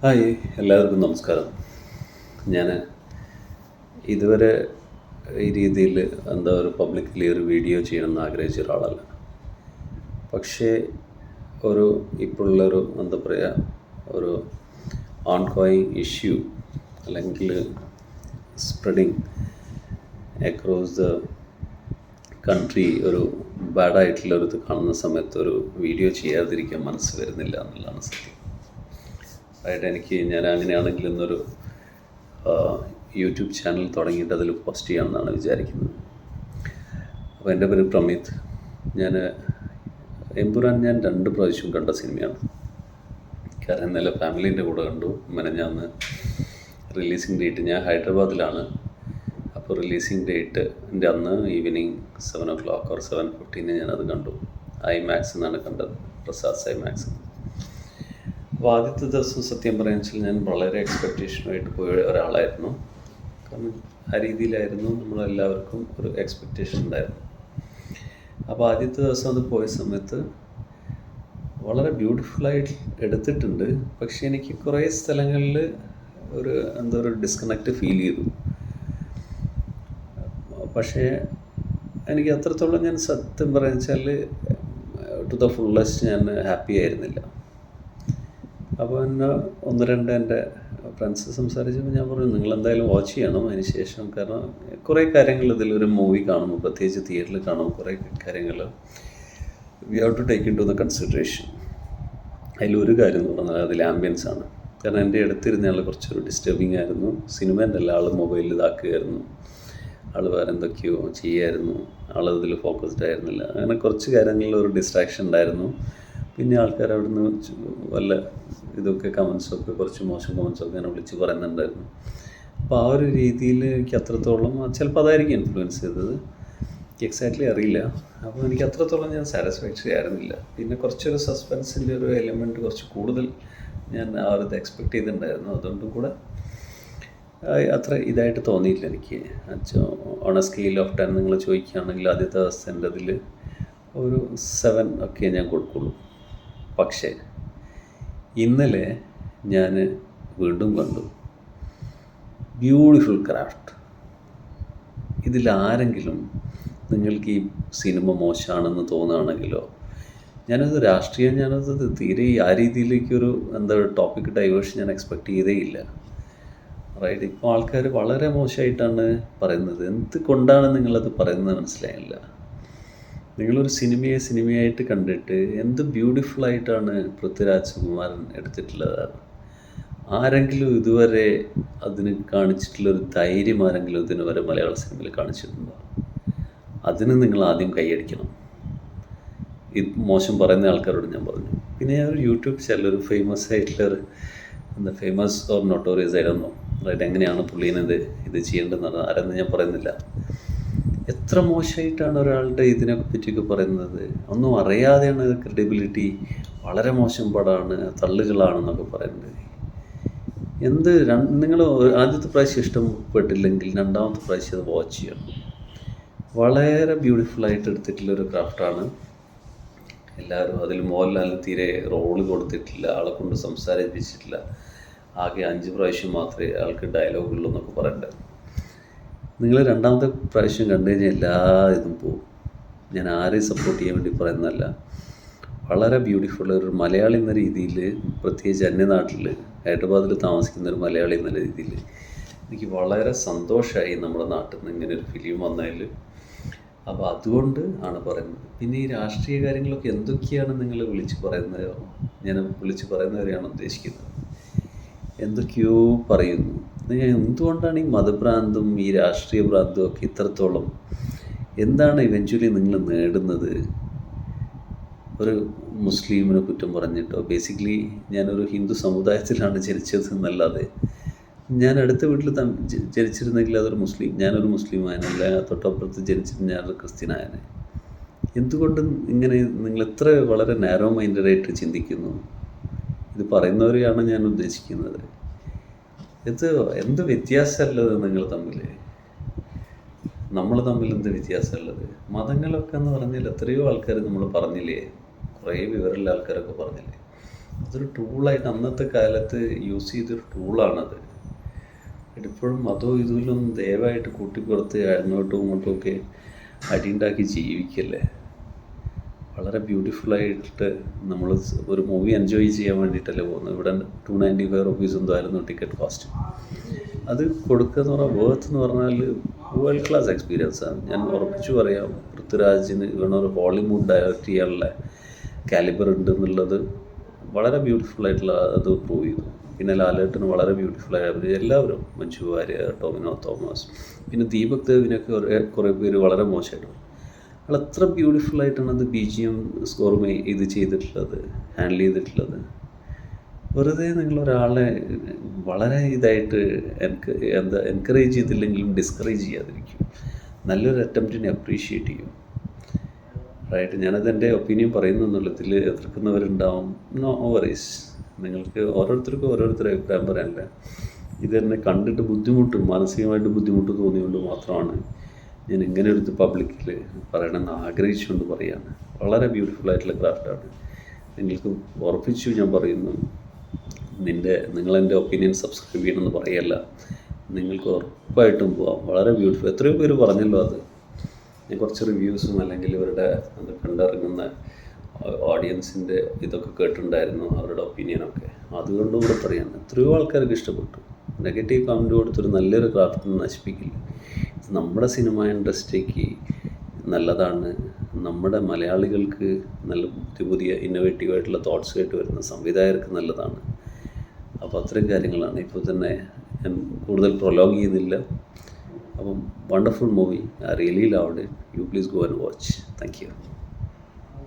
Hi, എല്ലാവർക്കും നമസ്കാരം. ഞാൻ ഇതുവരെ ഈ രീതിയിൽ ഒരു പബ്ലിക്കലി ഒരു വീഡിയോ ചെയ്യണമെന്ന് ആഗ്രഹിച്ച ഒരാളല്ല. പക്ഷേ ഒരു ഇപ്പോഴുള്ളൊരു ഒരു ഓൺഗോയിങ് ഇഷ്യൂ അല്ലെങ്കിൽ സ്പ്രെഡിങ് അക്രോസ് ദ കൺട്രി ഒരു ബാഡായിട്ടുള്ളൊരു ഇത് കാണുന്ന സമയത്ത് ഒരു വീഡിയോ ചെയ്യാതിരിക്കാൻ മനസ്സ് വരുന്നില്ല എന്നുള്ളതാണ് സത്യം. ഞാൻ അങ്ങനെയാണെങ്കിൽ ഇന്നൊരു യൂട്യൂബ് ചാനൽ തുടങ്ങിയിട്ട് അതിൽ പോസ്റ്റ് ചെയ്യാമെന്നാണ് വിചാരിക്കുന്നത്. അപ്പോൾ എൻ്റെ പേര് പ്രമീത്. എമ്പുരാൻ ഞാൻ 2 പ്രാവശ്യം കണ്ട സിനിമയാണ്. കാരണം ഇന്നലെ ഫാമിലീൻ്റെ കൂടെ കണ്ടു. മെനഞ്ഞാന്ന് റിലീസിങ് ഡേറ്റ്, ഞാൻ ഹൈദരാബാദിലാണ്. അപ്പോൾ റിലീസിങ് ഡേറ്റിൻ്റെ അന്ന് ഈവനിങ് 7 o'clock or 7:15 ഞാനത് കണ്ടു. ഐമാക്സ് എന്നാണ് കണ്ടത്, പ്രസാദ് ഐമാക്സ്. അപ്പോൾ ആദ്യത്തെ ദിവസം സത്യം പറയാന്ന് വെച്ചാൽ ഞാൻ വളരെ എക്സ്പെക്റ്റേഷനുമായിട്ട് പോയ ഒരാളായിരുന്നു. കാരണം ആ രീതിയിലായിരുന്നു നമ്മളെല്ലാവർക്കും ഒരു എക്സ്പെക്റ്റേഷൻ ഉണ്ടായിരുന്നു. അപ്പോൾ ആദ്യത്തെ ദിവസം അത് പോയ സമയത്ത് വളരെ ബ്യൂട്ടിഫുള്ളായിട്ട് എടുത്തിട്ടുണ്ട്. പക്ഷേ എനിക്ക് കുറേ സ്ഥലങ്ങളിൽ ഒരു ഡിസ്കണക്റ്റ് ഫീൽ ചെയ്തു. പക്ഷേ എനിക്ക് അത്രത്തോളം ഞാൻ സത്യം പറയുക വെച്ചാൽ ടു ദ ഫുള്ളസ്റ്റ് ഞാൻ ഹാപ്പി ആയിരുന്നില്ല. അപ്പോൾ എന്നെ 1-2 എൻ്റെ ഫ്രണ്ട്സ് സംസാരിച്ചപ്പോൾ ഞാൻ പറഞ്ഞു, നിങ്ങളെന്തായാലും വാച്ച് ചെയ്യണം അതിന് ശേഷം. കാരണം കുറേ കാര്യങ്ങൾ ഇതിലൊരു മൂവി കാണുമ്പോൾ, പ്രത്യേകിച്ച് തിയേറ്ററിൽ കാണുമ്പോൾ കുറേ കാര്യങ്ങൾ we have to take into the consideration. അതിലൊരു കാര്യം എന്ന് പറഞ്ഞാൽ അതിൽ ആംബിയൻസ് ആണ്. കാരണം എൻ്റെ അടുത്തിരുന്ന ആൾ കുറച്ചൊരു ഡിസ്റ്റർബിങ് ആയിരുന്നു. സിനിമേൻ്റെ അല്ല, ആൾ മൊബൈലിൽ ഇതാക്കുകയായിരുന്നു, ആൾ വേറെ എന്തൊക്കെയോ ചെയ്യുമായിരുന്നു, ആളതിൽ ഫോക്കസ്ഡ് ആയിരുന്നില്ല. അങ്ങനെ കുറച്ച് കാര്യങ്ങളിൽ ഒരു ഡിസ്ട്രാക്ഷൻ ഉണ്ടായിരുന്നു. പിന്നെ ആൾക്കാർ അവിടുന്ന് വല്ല ഇതൊക്കെ കമൻസൊക്കെ കുറച്ച് മോശം കമൻസൊക്കെ അങ്ങനെ വിളിച്ച് പറയുന്നുണ്ടായിരുന്നു. അപ്പോൾ ആ ഒരു രീതിയിൽ എനിക്ക് അത്രത്തോളം, ചിലപ്പോൾ അതായിരിക്കും ഇൻഫ്ലുവൻസ് ചെയ്തത്, എക്സാക്ട്ലി അറിയില്ല. അപ്പോൾ എനിക്ക് അത്രത്തോളം ഞാൻ സാറ്റിസ്ഫാക്ടറി ആയിരുന്നില്ല. പിന്നെ കുറച്ചൊരു സസ്പെൻസിൻ്റെ ഒരു എലിമെൻറ്റ് കുറച്ച് കൂടുതൽ ഞാൻ ആ ഒരു ഇത് എക്സ്പെക്റ്റ് ചെയ്തിട്ടുണ്ടായിരുന്നു. അതുകൊണ്ടും കൂടെ അത്ര ഇതായിട്ട് തോന്നിയില്ല എനിക്ക്. ഓൺ എ സ്കെയിൽ ഓഫ് 10 നിങ്ങൾ ചോദിക്കുകയാണെങ്കിൽ ആദ്യത്തെ ദിവസത്തിൻ്റെ അതിൽ ഒരു 7 ഒക്കെ ഞാൻ കൊടുക്കുള്ളൂ. പക്ഷേ ഇന്നലെ ഞാൻ വീണ്ടും കണ്ടു ബ്യൂട്ടിഫുൾ ക്രാഫ്റ്റ്. ഇതിലാരെങ്കിലും നിങ്ങൾക്ക് ഈ സിനിമ മോശമാണെന്ന് തോന്നുകയാണെങ്കിലോ, ഞാനത് തീരെ ആ രീതിയിലേക്കൊരു ടോപ്പിക് ഡൈവേർഷൻ ഞാൻ എക്സ്പെക്റ്റ് ചെയ്തേയില്ല. റൈറ്റ്, ഇപ്പോൾ ആൾക്കാർ വളരെ മോശമായിട്ടാണ് പറയുന്നത്. എന്തുകൊണ്ടാണ് നിങ്ങളത് പറയുന്നത് മനസ്സിലായില്ല. നിങ്ങളൊരു സിനിമയായിട്ട് കണ്ടിട്ട് എന്ത് ബ്യൂട്ടിഫുള്ളായിട്ടാണ് പൃഥ്വിരാജ് സുകുമാരൻ എടുത്തിട്ടുള്ളത്. ആരെങ്കിലും ഇതുവരെ അതിന് കാണിച്ചിട്ടുള്ളൊരു ധൈര്യം ആരെങ്കിലും ഇതിനുവരെ മലയാള സിനിമയിൽ കാണിച്ചിട്ടുണ്ടോ? അതിന് നിങ്ങൾ ആദ്യം കൈയടിക്കണം. ഇത് മോശം പറയുന്ന ആൾക്കാരോട് ഞാൻ പറഞ്ഞു. പിന്നെ ഞാൻ ഒരു യൂട്യൂബ് ചാനൽ, ഒരു ഫേമസ് ആയിട്ടുള്ളൊരു ഫേമസ് ഓർ നോട്ടോറിയസ് ആയിരുന്നു, റൈറ്റ്, എങ്ങനെയാണ് പുള്ളീനത് ഇത് ചെയ്യേണ്ടതെന്ന് ആരെന്ന് ഞാൻ പറയുന്നില്ല. എത്ര മോശമായിട്ടാണ് ഒരാളുടെ ഇതിനെ പറ്റിയൊക്കെ പറയുന്നത്. ഒന്നും അറിയാതെയാണ് ക്രെഡിബിലിറ്റി, വളരെ മോശം പടമാണ്, തള്ളുകളാണെന്നൊക്കെ പറയുന്നത്. നിങ്ങൾ ആദ്യത്തെ പ്രാവശ്യം ഇഷ്ടപ്പെട്ടില്ലെങ്കിൽ 2ാമത്തെ പ്രാവശ്യം അത് വാച്ച് ചെയ്യണം. വളരെ ബ്യൂട്ടിഫുള്ളായിട്ട് എടുത്തിട്ടുള്ളൊരു ക്രാഫ്റ്റാണ്. എല്ലാവരും അതിൽ മോഹൻലാലിന് തീരെ റോള് കൊടുത്തിട്ടില്ല, ആളെ കൊണ്ട് സംസാരിപ്പിച്ചിട്ടില്ല. ആകെ 5 പ്രാവശ്യം മാത്രമേ ആൾക്ക് ഡയലോഗുള്ളൂ എന്നൊക്കെ പറയണ്ടത്. നിങ്ങൾ 2ാമത്തെ പ്രാവശ്യം കണ്ടു കഴിഞ്ഞാൽ എല്ലാ ഇതും പോവും. ഞാൻ ആരെയും സപ്പോർട്ട് ചെയ്യാൻ വേണ്ടി പറയുന്നതല്ല. വളരെ ബ്യൂട്ടിഫുൾ ഒരു മലയാളി എന്ന രീതിയിൽ, പ്രത്യേകിച്ച് അന്യനാട്ടിൽ ഹൈദരാബാദിൽ താമസിക്കുന്ന ഒരു മലയാളി എന്ന രീതിയിൽ എനിക്ക് വളരെ സന്തോഷമായി നമ്മുടെ നാട്ടിൽ നിന്ന് ഇങ്ങനെ ഒരു ഫിലിം വന്നതിൽ. അപ്പോൾ അതുകൊണ്ട് ആണ് പറയുന്നത്. പിന്നെ ഈ രാഷ്ട്രീയ കാര്യങ്ങളൊക്കെ എന്തൊക്കെയാണ് നിങ്ങൾ വിളിച്ച് പറയുന്നതോ, ഞാൻ വിളിച്ച് പറയുന്നവരെയാണ് ഉദ്ദേശിക്കുന്നത്. എന്തൊക്കെയോ പറയുന്നു. എന്തുകൊണ്ടാണ് ഈ മതഭ്രാന്തും ഈ രാഷ്ട്രീയ ഭ്രാന്തും ഒക്കെ ഇത്രത്തോളം? എന്താണ് ഇവഞ്ച്വലി നിങ്ങൾ നേടുന്നത്? ഒരു മുസ്ലിമിനെ കുറ്റം പറഞ്ഞിട്ടോ, ബേസിക്കലി ഞാനൊരു ഹിന്ദു സമുദായത്തിലാണ് ജനിച്ചത് എന്നല്ലാതെ, ഞാൻ അടുത്ത വീട്ടിൽ ജനിച്ചിരുന്നെങ്കിൽ അതൊരു ഞാനൊരു മുസ്ലിമായനല്ല, തൊട്ടപ്പുറത്ത് ജനിച്ചിട്ട് ഞാനൊരു ക്രിസ്ത്യനായനെ. എന്തുകൊണ്ട് ഇങ്ങനെ നിങ്ങൾ ഇത്ര വളരെ നാരോ മൈൻഡഡായിട്ട് ചിന്തിക്കുന്നു? ഇത് പറയുന്നവരെയാണ് ഞാൻ ഉദ്ദേശിക്കുന്നത്. എന്ത് വ്യത്യാസമുള്ളത് നിങ്ങൾ തമ്മിൽ? നമ്മൾ തമ്മിൽ എന്ത് വ്യത്യാസമുള്ളത്? മതങ്ങളൊക്കെ എന്ന് പറഞ്ഞാൽ എത്രയോ ആൾക്കാർ നമ്മൾ പറഞ്ഞില്ലേ, കുറേ വിവരമുള്ള ആൾക്കാരൊക്കെ പറഞ്ഞില്ലേ. അതൊരു ടൂളായിട്ട് അന്നത്തെ കാലത്ത് യൂസ് ചെയ്തൊരു ടൂളാണത്. ഇപ്പോഴും അതോ ഇതിലും ദയവായിട്ട് കൂട്ടിപ്പുറത്ത് അങ്ങോട്ടും ഇങ്ങോട്ടും ഒക്കെ അടിയുണ്ടാക്കി ജീവിക്കല്ലേ. വളരെ ബ്യൂട്ടിഫുള്ളായിട്ട് നമ്മൾ ഒരു മൂവി എൻജോയ് ചെയ്യാൻ വേണ്ടിയിട്ടല്ലേ പോകുന്നത്. ഇവിടെ 295 റുപ്പീസ് എന്തോ ആയിരുന്നു ടിക്കറ്റ് കോസ്റ്റ്. അത് കൊടുക്കുക എന്ന് പറഞ്ഞാൽ വേർത്ത് എന്ന് പറഞ്ഞാൽ വേൾഡ് ക്ലാസ് എക്സ്പീരിയൻസാണ്. ഞാൻ ഉറപ്പിച്ചു പറയാം, പൃഥ്വിരാജിന് ഇവനൊരു ഹോളിവുഡ് ഡയറക്റ്റ് ചെയ്യാനുള്ള കാലിബർ ഉണ്ട് എന്നുള്ളത് വളരെ ബ്യൂട്ടിഫുള്ളായിട്ടുള്ള അത് പ്രൂവ് ചെയ്തു. പിന്നെ ലാലേട്ടന് വളരെ ബ്യൂട്ടിഫുള്ളായി അവർ എല്ലാവരും, മഞ്ജു വാര്യർ, ടോവിനോ തോമസ്, പിന്നെ ദീപക് ദേവിനൊക്കെ കുറേ പേര് വളരെ മോശമായിട്ട്. അയാൾ എത്ര ബ്യൂട്ടിഫുള്ളായിട്ടാണ് അത് BGM സ്കോറും ഇത് ചെയ്തിട്ടുള്ളത്, ഹാൻഡിൽ ചെയ്തിട്ടുള്ളത്. വെറുതെ നിങ്ങളൊരാളെ വളരെ ഇതായിട്ട് എൻകറേജ് ചെയ്തില്ലെങ്കിലും ഡിസ്കറേജ് ചെയ്യാതിരിക്കും. നല്ലൊരു അറ്റംപ്റ്റിനെ അപ്രീഷിയേറ്റ് ചെയ്യും. റൈറ്റ്, ഞാനത് എൻ്റെ ഒപ്പീനിയൻ പറയുന്നു എന്നുള്ളതിൽ എതിർക്കുന്നവരുണ്ടാവും. നോ വറീസ്, നിങ്ങൾക്ക് ഓരോരുത്തർക്കും ഓരോരുത്തരുടെ അഭിപ്രായം പറയാനില്ല. ഇതെന്നെ കണ്ടിട്ട് മാനസികമായിട്ട് ബുദ്ധിമുട്ട് തോന്നിയുകൊണ്ട് മാത്രമാണ് ഞാൻ ഇങ്ങനെ എടുത്ത് പബ്ലിക്കിൽ പറയണമെന്ന് ആഗ്രഹിച്ചുകൊണ്ട് പറയാണ്. വളരെ ബ്യൂട്ടിഫുള്ളായിട്ടുള്ള ക്രാഫ്റ്റാണ്. നിങ്ങൾക്ക് ഉറപ്പിച്ചു ഞാൻ പറയുന്നു, നിങ്ങളെൻ്റെ ഒപ്പീനിയൻ സബ്സ്ക്രൈബ് ചെയ്യണമെന്ന് പറയല്ല, നിങ്ങൾക്ക് ഉറപ്പായിട്ടും പോവാം. വളരെ ബ്യൂട്ടിഫുൾ. എത്രയോ പേര് പറഞ്ഞല്ലോ അത്. ഞാൻ കുറച്ച് റിവ്യൂസും അല്ലെങ്കിൽ ഇവരുടെ അത് കണ്ടിറങ്ങുന്ന ഓഡിയൻസിൻ്റെ ഇതൊക്കെ കേട്ടിട്ടുണ്ടായിരുന്നു, അവരുടെ ഒപ്പീനിയനൊക്കെ. അതുകൊണ്ടും കൂടെ പറയാണ്, എത്രയോ ആൾക്കാർക്ക് ഇഷ്ടപ്പെട്ടു. നെഗറ്റീവ് കമൻറ്റ് കൊടുത്തൊരു നല്ലൊരു ക്രാഫ്റ്റിനെ നശിപ്പിക്കില്ല. നമ്മുടെ സിനിമ ഇൻഡസ്ട്രിക്ക് നല്ലതാണ്. നമ്മുടെ മലയാളികൾക്ക് നല്ല പുതിയ ഇന്നോവേറ്റീവായിട്ടുള്ള തോട്ട്സ് ആയിട്ട് വരുന്ന സംവിധായകർക്ക് നല്ലതാണ്. അപ്പോൾ അത്രയും കാര്യങ്ങളാണ്. ഇപ്പോൾ തന്നെ ഞാൻ കൂടുതൽ പ്രൊലോങ് ചെയ്യുന്നില്ല. അപ്പം wonderful movie, I really loved it. You please go and watch. Thank you.